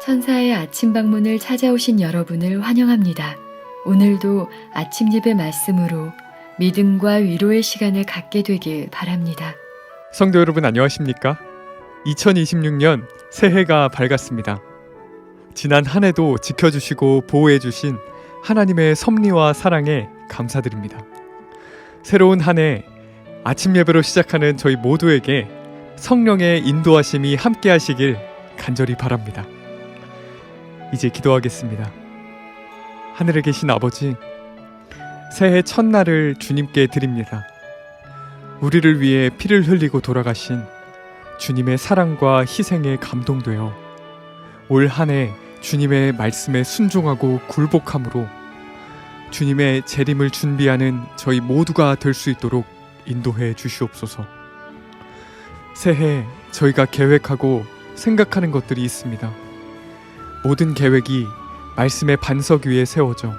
천사의 아침 방문을 찾아오신 여러분을 환영합니다. 오늘도 아침 예배 말씀으로 믿음과 위로의 시간을 갖게 되길 바랍니다. 성도 여러분 안녕하십니까? 2026년 새해가 밝았습니다. 지난 한 해도 지켜주시고 보호해주신 하나님의 섭리와 사랑에 감사드립니다. 새로운 한 해 아침 예배로 시작하는 저희 모두에게 성령의 인도하심이 함께 하시길 간절히 바랍니다. 이제 기도하겠습니다. 하늘에 계신 아버지, 새해 첫날을 주님께 드립니다. 우리를 위해 피를 흘리고 돌아가신 주님의 사랑과 희생에 감동되어 올 한 해 주님의 말씀에 순종하고 굴복함으로 주님의 재림을 준비하는 저희 모두가 될 수 있도록 인도해 주시옵소서. 새해 저희가 계획하고 생각하는 것들이 있습니다. 모든 계획이 말씀의 반석 위에 세워져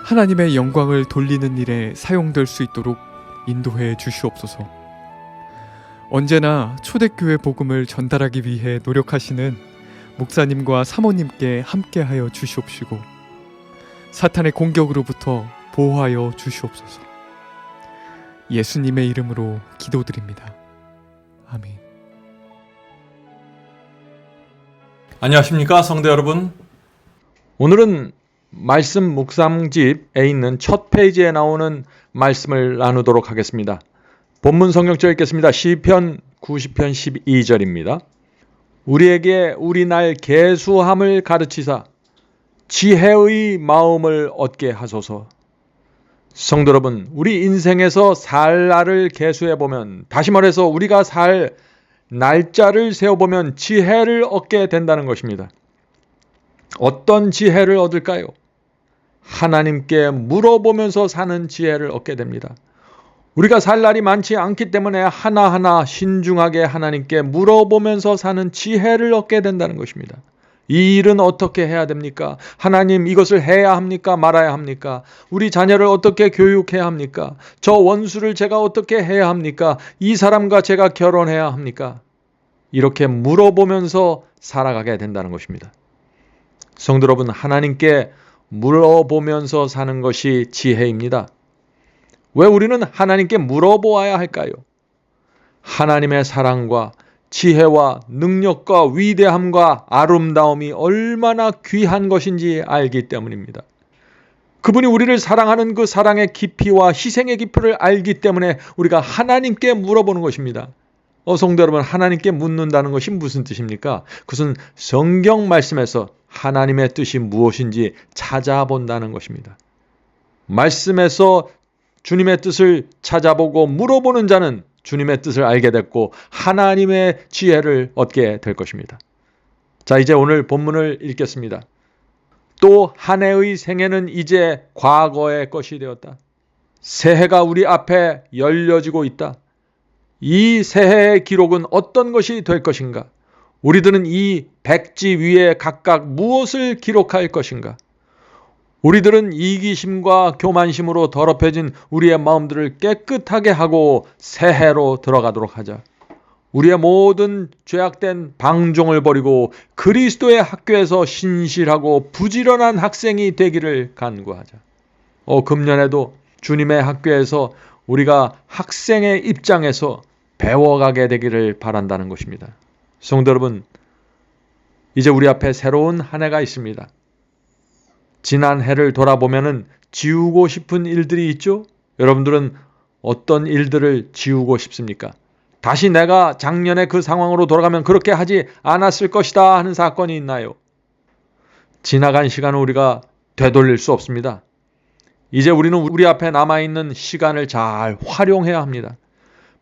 하나님의 영광을 돌리는 일에 사용될 수 있도록 인도해 주시옵소서. 언제나 초대교회 복음을 전달하기 위해 노력하시는 목사님과 사모님께 함께하여 주시옵시고 사탄의 공격으로부터 보호하여 주시옵소서. 예수님의 이름으로 기도드립니다. 아멘. 안녕하십니까 성도 여러분. 오늘은 말씀 묵상집에 있는 첫 페이지에 나오는 말씀을 나누도록 하겠습니다. 본문 성경절 읽겠습니다. 시편 90편 12절입니다. 우리에게 우리 날 계수함을 가르치사 지혜의 마음을 얻게 하소서. 성도 여러분, 우리 인생에서 살 날을 계수해보면, 다시 말해서 우리가 살 날짜를 세워보면 지혜를 얻게 된다는 것입니다. 어떤 지혜를 얻을까요? 하나님께 물어보면서 사는 지혜를 얻게 됩니다. 우리가 살 날이 많지 않기 때문에 하나하나 신중하게 하나님께 물어보면서 사는 지혜를 얻게 된다는 것입니다. 이 일은 어떻게 해야 됩니까? 하나님, 이것을 해야 합니까? 말아야 합니까? 우리 자녀를 어떻게 교육해야 합니까? 저 원수를 제가 어떻게 해야 합니까? 이 사람과 제가 결혼해야 합니까? 이렇게 물어보면서 살아가게 된다는 것입니다. 성도 여러분, 하나님께 물어보면서 사는 것이 지혜입니다. 왜 우리는 하나님께 물어보아야 할까요? 하나님의 사랑과 지혜와 능력과 위대함과 아름다움이 얼마나 귀한 것인지 알기 때문입니다. 그분이 우리를 사랑하는 그 사랑의 깊이와 희생의 깊이를 알기 때문에 우리가 하나님께 물어보는 것입니다. 성도 여러분, 하나님께 묻는다는 것이 무슨 뜻입니까? 그것은 성경 말씀에서 하나님의 뜻이 무엇인지 찾아본다는 것입니다. 말씀에서 주님의 뜻을 찾아보고 물어보는 자는 주님의 뜻을 알게 됐고 하나님의 지혜를 얻게 될 것입니다. 자, 이제 오늘 본문을 읽겠습니다. 또 한 해의 생애는 이제 과거의 것이 되었다. 새해가 우리 앞에 열려지고 있다. 이 새해의 기록은 어떤 것이 될 것인가? 우리들은 이 백지 위에 각각 무엇을 기록할 것인가? 우리들은 이기심과 교만심으로 더럽혀진 우리의 마음들을 깨끗하게 하고 새해로 들어가도록 하자. 우리의 모든 죄악된 방종을 버리고 그리스도의 학교에서 신실하고 부지런한 학생이 되기를 간구하자. 금년에도 주님의 학교에서 우리가 학생의 입장에서 배워가게 되기를 바란다는 것입니다. 성도 여러분, 이제 우리 앞에 새로운 한 해가 있습니다. 지난 해를 돌아보면은 지우고 싶은 일들이 있죠? 여러분들은 어떤 일들을 지우고 싶습니까? 다시 내가 작년에 그 상황으로 돌아가면 그렇게 하지 않았을 것이다 하는 사건이 있나요? 지나간 시간을 우리가 되돌릴 수 없습니다. 이제 우리는 우리 앞에 남아있는 시간을 잘 활용해야 합니다.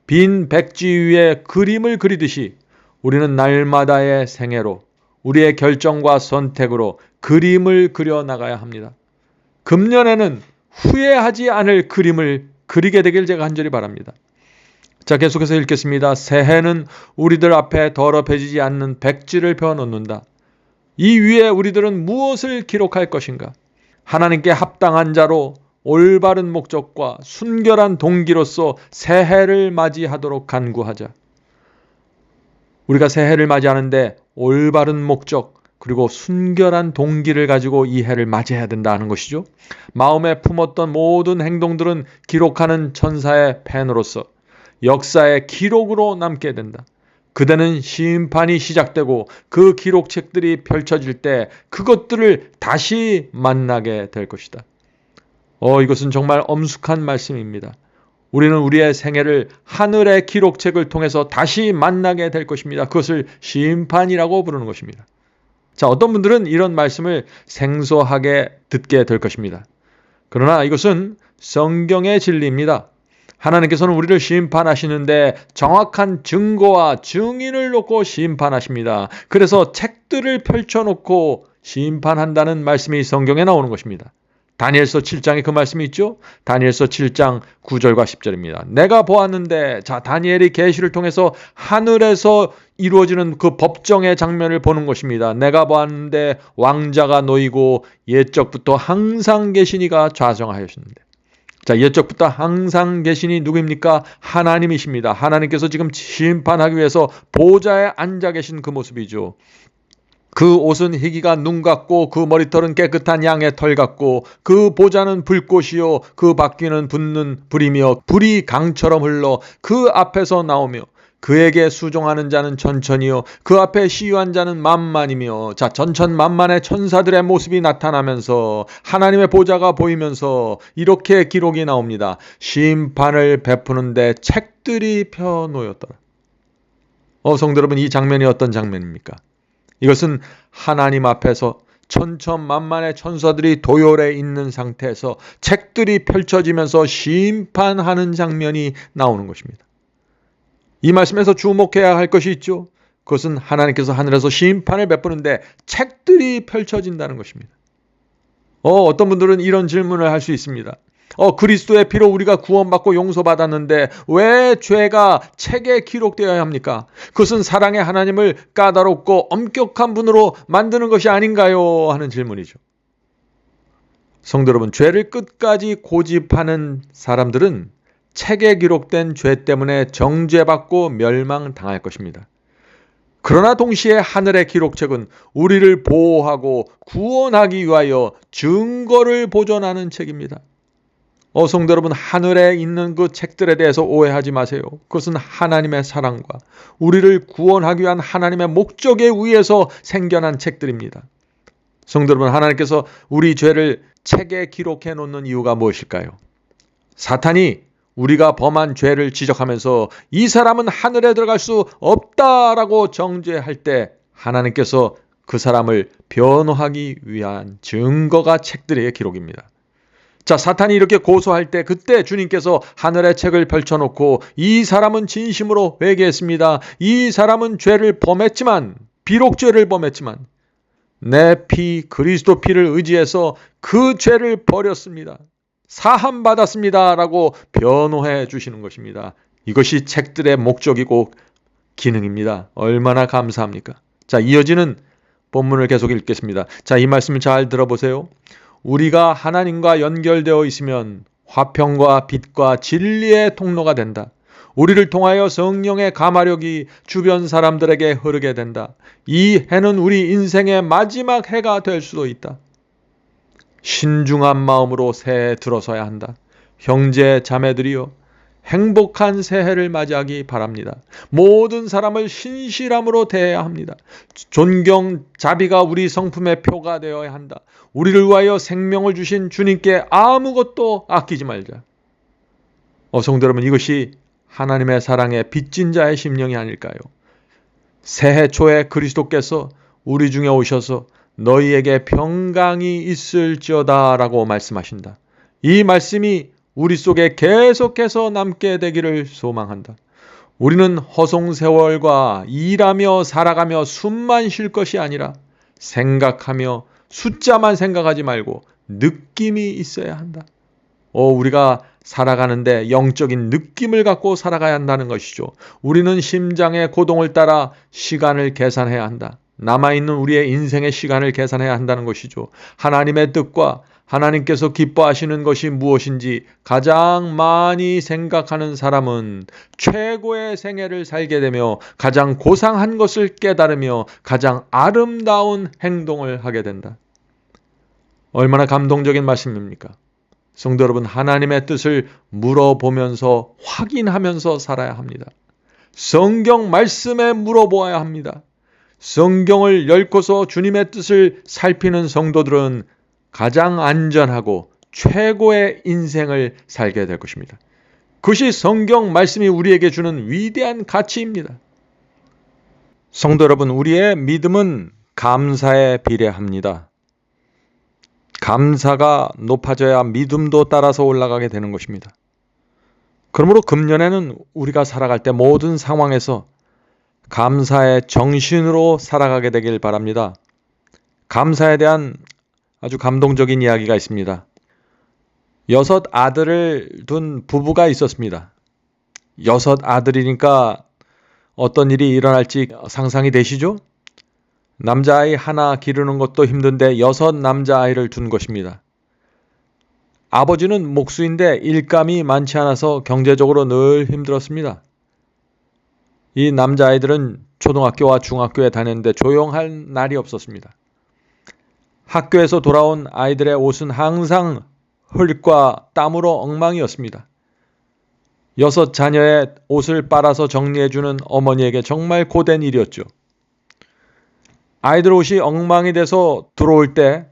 빈 백지 위에 그림을 그리듯이 우리는 날마다의 생애로 우리의 결정과 선택으로 그림을 그려 나가야 합니다. 금년에는 후회하지 않을 그림을 그리게 되길 제가 간절히 바랍니다. 자, 계속해서 읽겠습니다. 새해는 우리들 앞에 더럽혀지지 않는 백지를 펴놓는다. 이 위에 우리들은 무엇을 기록할 것인가? 하나님께 합당한 자로 올바른 목적과 순결한 동기로서 새해를 맞이하도록 간구하자. 우리가 새해를 맞이하는데 올바른 목적, 그리고 순결한 동기를 가지고 이 해를 맞이해야 된다는 것이죠. 마음에 품었던 모든 행동들은 기록하는 천사의 펜으로서 역사의 기록으로 남게 된다. 그대는 심판이 시작되고 그 기록책들이 펼쳐질 때 그것들을 다시 만나게 될 것이다. 이것은 정말 엄숙한 말씀입니다. 우리는 우리의 생애를 하늘의 기록책을 통해서 다시 만나게 될 것입니다. 그것을 심판이라고 부르는 것입니다. 자, 어떤 분들은 이런 말씀을 생소하게 듣게 될 것입니다. 그러나 이것은 성경의 진리입니다. 하나님께서는 우리를 심판하시는데 정확한 증거와 증인을 놓고 심판하십니다. 그래서 책들을 펼쳐놓고 심판한다는 말씀이 성경에 나오는 것입니다. 다니엘서 7장에 그 말씀이 있죠. 다니엘서 7장 9절과 10절입니다. 내가 보았는데, 자, 다니엘이 계시를 통해서 하늘에서 이루어지는 그 법정의 장면을 보는 것입니다. 내가 보았는데 왕자가 놓이고 옛적부터 항상 계시니가 좌정하였는데, 자, 옛적부터 항상 계시니 누구입니까? 하나님이십니다. 하나님께서 지금 심판하기 위해서 보좌에 앉아 계신 그 모습이죠. 그 옷은 희기가 눈 같고 그 머리털은 깨끗한 양의 털 같고 그 보좌는 불꽃이요 그 바퀴는 붙는 불이며 불이 강처럼 흘러 그 앞에서 나오며 그에게 수종하는 자는 천천히요 그 앞에 시유한 자는 만만이며, 자, 전천만만의 천사들의 모습이 나타나면서 하나님의 보좌가 보이면서 이렇게 기록이 나옵니다. 심판을 베푸는데 책들이 펴놓였더라. 성도 여러분, 이 장면이 어떤 장면입니까? 이것은 하나님 앞에서 천천만만의 천사들이 도열해 있는 상태에서 책들이 펼쳐지면서 심판하는 장면이 나오는 것입니다. 이 말씀에서 주목해야 할 것이 있죠. 그것은 하나님께서 하늘에서 심판을 베푸는데 책들이 펼쳐진다는 것입니다. 어떤 분들은 이런 질문을 할 수 있습니다. 그리스도의 피로 우리가 구원받고 용서받았는데 왜 죄가 책에 기록되어야 합니까? 그것은 사랑의 하나님을 까다롭고 엄격한 분으로 만드는 것이 아닌가요? 하는 질문이죠. 성도 여러분, 죄를 끝까지 고집하는 사람들은 책에 기록된 죄 때문에 정죄받고 멸망당할 것입니다. 그러나 동시에 하늘의 기록책은 우리를 보호하고 구원하기 위하여 증거를 보존하는 책입니다. 성도 여러분, 하늘에 있는 그 책들에 대해서 오해하지 마세요. 그것은 하나님의 사랑과 우리를 구원하기 위한 하나님의 목적에 의해서 생겨난 책들입니다. 성도 여러분, 하나님께서 우리 죄를 책에 기록해 놓는 이유가 무엇일까요? 사탄이 우리가 범한 죄를 지적하면서 이 사람은 하늘에 들어갈 수 없다라고 정죄할 때 하나님께서 그 사람을 변호하기 위한 증거가 책들의 기록입니다. 자, 사탄이 이렇게 고소할 때 그때 주님께서 하늘의 책을 펼쳐놓고 이 사람은 진심으로 회개했습니다. 이 사람은 죄를 범했지만, 비록 죄를 범했지만 내 피 그리스도 피를 의지해서 그 죄를 버렸습니다. 사함 받았습니다 라고 변호해 주시는 것입니다. 이것이 책들의 목적이고 기능입니다. 얼마나 감사합니까? 자, 이어지는 본문을 계속 읽겠습니다. 자, 이 말씀을 잘 들어보세요. 우리가 하나님과 연결되어 있으면 화평과 빛과 진리의 통로가 된다. 우리를 통하여 성령의 가마력이 주변 사람들에게 흐르게 된다. 이 해는 우리 인생의 마지막 해가 될 수도 있다. 신중한 마음으로 새해에 들어서야 한다. 형제 자매들이여, 행복한 새해를 맞이하기 바랍니다. 모든 사람을 신실함으로 대해야 합니다. 존경, 자비가 우리 성품의 표가 되어야 한다. 우리를 위하여 생명을 주신 주님께 아무것도 아끼지 말자. 성도 여러분, 이것이 하나님의 사랑에 빚진 자의 심령이 아닐까요? 새해 초에 그리스도께서 우리 중에 오셔서 너희에게 평강이 있을지어다 라고 말씀하신다. 이 말씀이 우리 속에 계속해서 남게 되기를 소망한다. 우리는 허송세월과 일하며 살아가며 숨만 쉴 것이 아니라 생각하며 숫자만 생각하지 말고 느낌이 있어야 한다. 우리가 살아가는데 영적인 느낌을 갖고 살아가야 한다는 것이죠. 우리는 심장의 고동을 따라 시간을 계산해야 한다. 남아있는 우리의 인생의 시간을 계산해야 한다는 것이죠. 하나님의 뜻과 하나님께서 기뻐하시는 것이 무엇인지 가장 많이 생각하는 사람은 최고의 생애를 살게 되며 가장 고상한 것을 깨달으며 가장 아름다운 행동을 하게 된다. 얼마나 감동적인 말씀입니까? 성도 여러분, 하나님의 뜻을 물어보면서 확인하면서 살아야 합니다. 성경 말씀에 물어보아야 합니다. 성경을 읽고서 주님의 뜻을 살피는 성도들은 가장 안전하고 최고의 인생을 살게 될 것입니다. 그것이 성경 말씀이 우리에게 주는 위대한 가치입니다. 성도 여러분, 우리의 믿음은 감사에 비례합니다. 감사가 높아져야 믿음도 따라서 올라가게 되는 것입니다. 그러므로 금년에는 우리가 살아갈 때 모든 상황에서 감사의 정신으로 살아가게 되길 바랍니다. 감사에 대한 아주 감동적인 이야기가 있습니다. 6 아들을 둔 부부가 있었습니다. 6 아들이니까 어떤 일이 일어날지 상상이 되시죠? 남자아이 하나 기르는 것도 힘든데 6 남자아이를 둔 것입니다. 아버지는 목수인데 일감이 많지 않아서 경제적으로 늘 힘들었습니다. 이 남자아이들은 초등학교와 중학교에 다녔는데 조용한 날이 없었습니다. 학교에서 돌아온 아이들의 옷은 항상 흙과 땀으로 엉망이었습니다. 6 자녀의 옷을 빨아서 정리해주는 어머니에게 정말 고된 일이었죠. 아이들 옷이 엉망이 돼서 들어올 때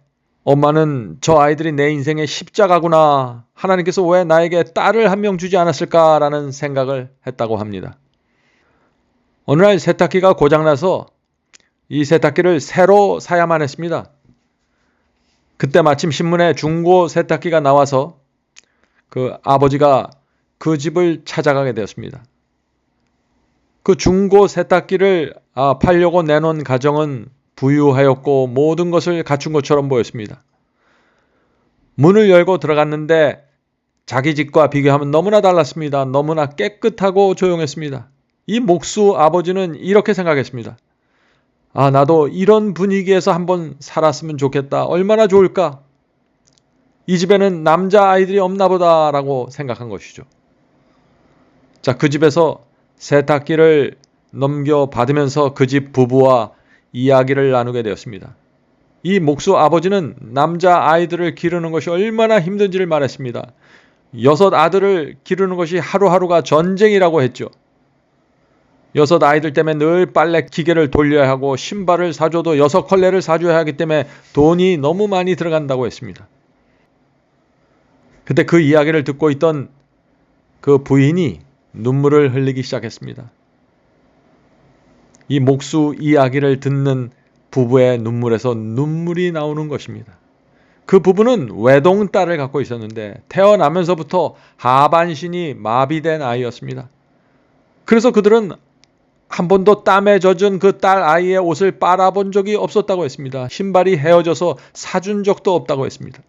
엄마는 저 아이들이 내 인생의 십자가구나. 하나님께서 왜 나에게 딸을 한 명 주지 않았을까라는 생각을 했다고 합니다. 어느 날 세탁기가 고장나서 이 세탁기를 새로 사야만 했습니다. 그때 마침 신문에 중고 세탁기가 나와서 그 아버지가 그 집을 찾아가게 되었습니다. 그 중고 세탁기를 팔려고 내놓은 가정은 부유하였고 모든 것을 갖춘 것처럼 보였습니다. 문을 열고 들어갔는데 자기 집과 비교하면 너무나 달랐습니다. 너무나 깨끗하고 조용했습니다. 이 목수 아버지는 이렇게 생각했습니다. 나도 이런 분위기에서 한번 살았으면 좋겠다. 얼마나 좋을까? 이 집에는 남자아이들이 없나 보다라고 생각한 것이죠. 자, 그 집에서 세탁기를 넘겨받으면서 그 집 부부와 이야기를 나누게 되었습니다. 이 목수 아버지는 남자아이들을 기르는 것이 얼마나 힘든지를 말했습니다. 6 아들을 기르는 것이 하루하루가 전쟁이라고 했죠. 6 아이들 때문에 늘 빨래 기계를 돌려야 하고 신발을 사줘도 6 컬레를 사줘야 하기 때문에 돈이 너무 많이 들어간다고 했습니다. 그때 그 이야기를 듣고 있던 그 부인이 눈물을 흘리기 시작했습니다. 이 목수 이야기를 듣는 부부의 눈물에서 눈물이 나오는 것입니다. 그 부부는 외동딸을 갖고 있었는데 태어나면서부터 하반신이 마비된 아이였습니다. 그래서 그들은 한 번도 땀에 젖은 그 딸 아이의 옷을 빨아본 적이 없었다고 했습니다. 신발이 헤어져서 사준 적도 없다고 했습니다.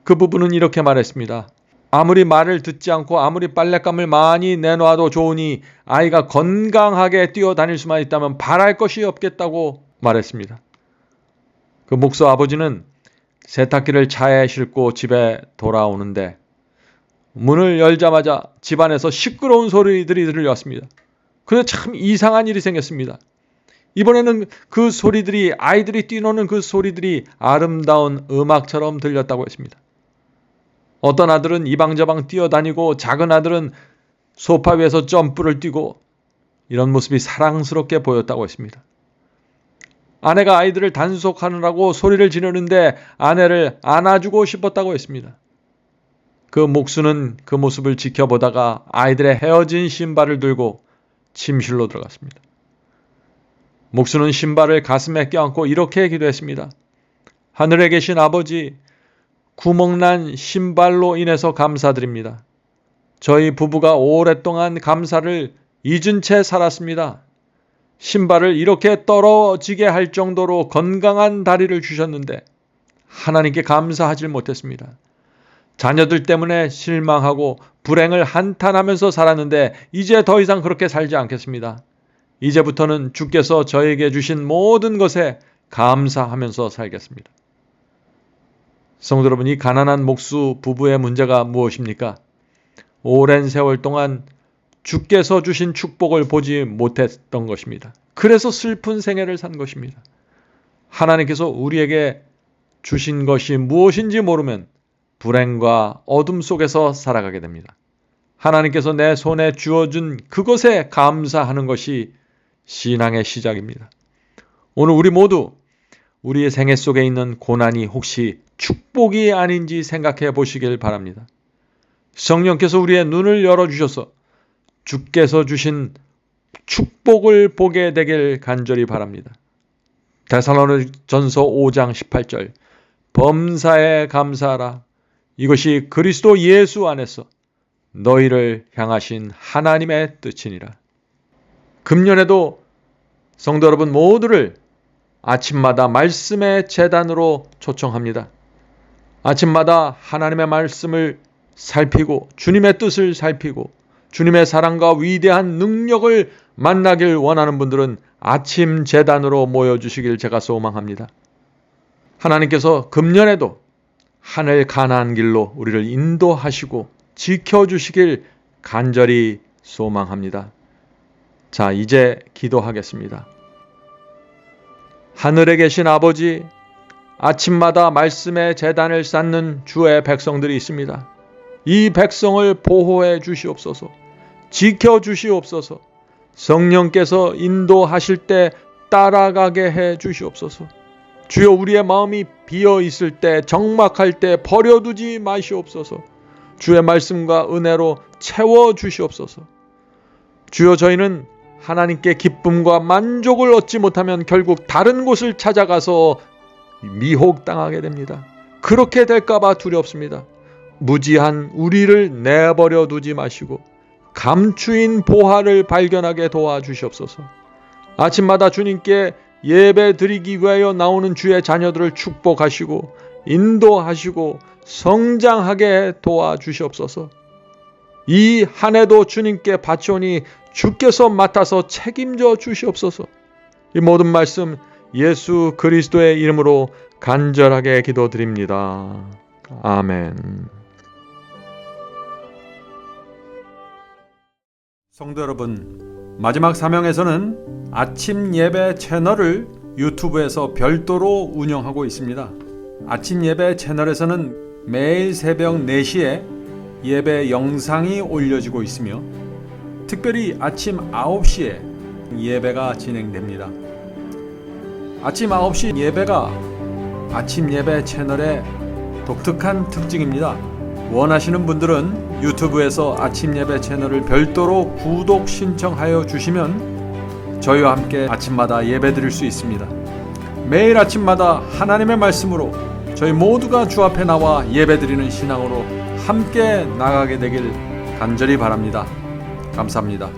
그 부부는 이렇게 말했습니다. 아무리 말을 듣지 않고 아무리 빨랫감을 많이 내놔도 좋으니 아이가 건강하게 뛰어다닐 수만 있다면 바랄 것이 없겠다고 말했습니다. 그 목수 아버지는 세탁기를 차에 싣고 집에 돌아오는데 문을 열자마자 집안에서 시끄러운 소리들이 들려왔습니다. 그런데 참 이상한 일이 생겼습니다. 이번에는 그 소리들이 아이들이 뛰노는 그 소리들이 아름다운 음악처럼 들렸다고 했습니다. 어떤 아들은 이방저방 뛰어다니고 작은 아들은 소파 위에서 점프를 뛰고 이런 모습이 사랑스럽게 보였다고 했습니다. 아내가 아이들을 단속하느라고 소리를 지르는데 아내를 안아주고 싶었다고 했습니다. 그 목수는 그 모습을 지켜보다가 아이들의 헤어진 신발을 들고 침실로 들어갔습니다. 목수는 신발을 가슴에 껴안고 이렇게 기도했습니다. 하늘에 계신 아버지, 구멍난 신발로 인해서 감사드립니다. 저희 부부가 오랫동안 감사를 잊은 채 살았습니다. 신발을 이렇게 떨어지게 할 정도로 건강한 다리를 주셨는데 하나님께 감사하지 못했습니다. 자녀들 때문에 실망하고 불행을 한탄하면서 살았는데 이제 더 이상 그렇게 살지 않겠습니다. 이제부터는 주께서 저에게 주신 모든 것에 감사하면서 살겠습니다. 성도 여러분, 이 가난한 목수 부부의 문제가 무엇입니까? 오랜 세월 동안 주께서 주신 축복을 보지 못했던 것입니다. 그래서 슬픈 생애를 산 것입니다. 하나님께서 우리에게 주신 것이 무엇인지 모르면 불행과 어둠 속에서 살아가게 됩니다. 하나님께서 내 손에 주어준 그것에 감사하는 것이 신앙의 시작입니다. 오늘 우리 모두 우리의 생애 속에 있는 고난이 혹시 축복이 아닌지 생각해 보시길 바랍니다. 성령께서 우리의 눈을 열어주셔서 주께서 주신 축복을 보게 되길 간절히 바랍니다. 데살로니가전서 5장 18절 범사에 감사하라. 이것이 그리스도 예수 안에서 너희를 향하신 하나님의 뜻이니라. 금년에도 성도 여러분 모두를 아침마다 말씀의 제단으로 초청합니다. 아침마다 하나님의 말씀을 살피고 주님의 뜻을 살피고 주님의 사랑과 위대한 능력을 만나길 원하는 분들은 아침 제단으로 모여주시길 제가 소망합니다. 하나님께서 금년에도 하늘 가나안 길로 우리를 인도하시고 지켜주시길 간절히 소망합니다. 자, 이제 기도하겠습니다. 하늘에 계신 아버지, 아침마다 말씀의 제단을 쌓는 주의 백성들이 있습니다. 이 백성을 보호해 주시옵소서, 지켜 주시옵소서, 성령께서 인도하실 때 따라가게 해 주시옵소서. 주여, 우리의 마음이 비어 있을 때, 적막할 때 버려두지 마시옵소서. 주의 말씀과 은혜로 채워 주시옵소서. 주여, 저희는 하나님께 기쁨과 만족을 얻지 못하면 결국 다른 곳을 찾아가서 미혹당하게 됩니다. 그렇게 될까봐 두렵습니다. 무지한 우리를 내버려 두지 마시고 감추인 보화를 발견하게 도와주시옵소서. 아침마다 주님께 예배 드리기 위하여 나오는 주의 자녀들을 축복하시고 인도하시고 성장하게 도와주시옵소서. 이 한 해도 주님께 바치오니 주께서 맡아서 책임져 주시옵소서. 이 모든 말씀 예수 그리스도의 이름으로 간절하게 기도드립니다. 아멘. 성도 여러분, 마지막 사명에서는 아침 예배 채널을 유튜브에서 별도로 운영하고 있습니다. 아침 예배 채널에서는 매일 새벽 4시에 예배 영상이 올려지고 있으며 특별히 아침 9시에 예배가 진행됩니다. 아침 9시 예배가 아침 예배 채널의 독특한 특징입니다. 원하시는 분들은 유튜브에서 아침 예배 채널을 별도로 구독 신청하여 주시면 저희와 함께 아침마다 예배 드릴 수 있습니다. 매일 아침마다 하나님의 말씀으로 저희 모두가 주 앞에 나와 예배 드리는 신앙으로 함께 나가게 되길 간절히 바랍니다. 감사합니다.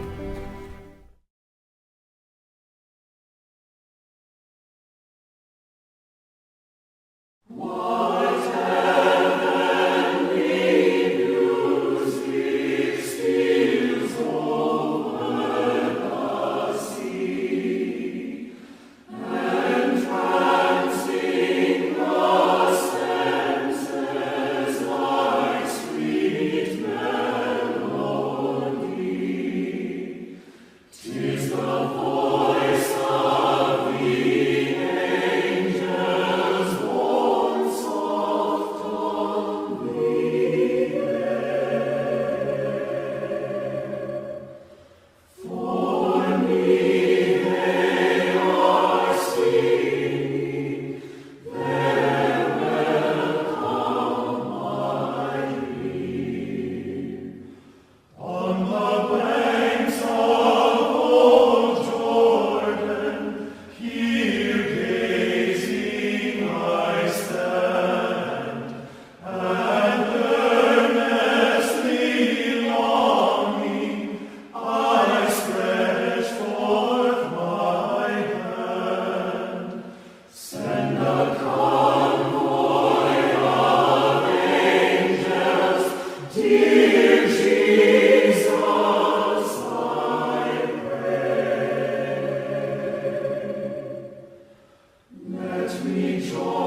Let me join.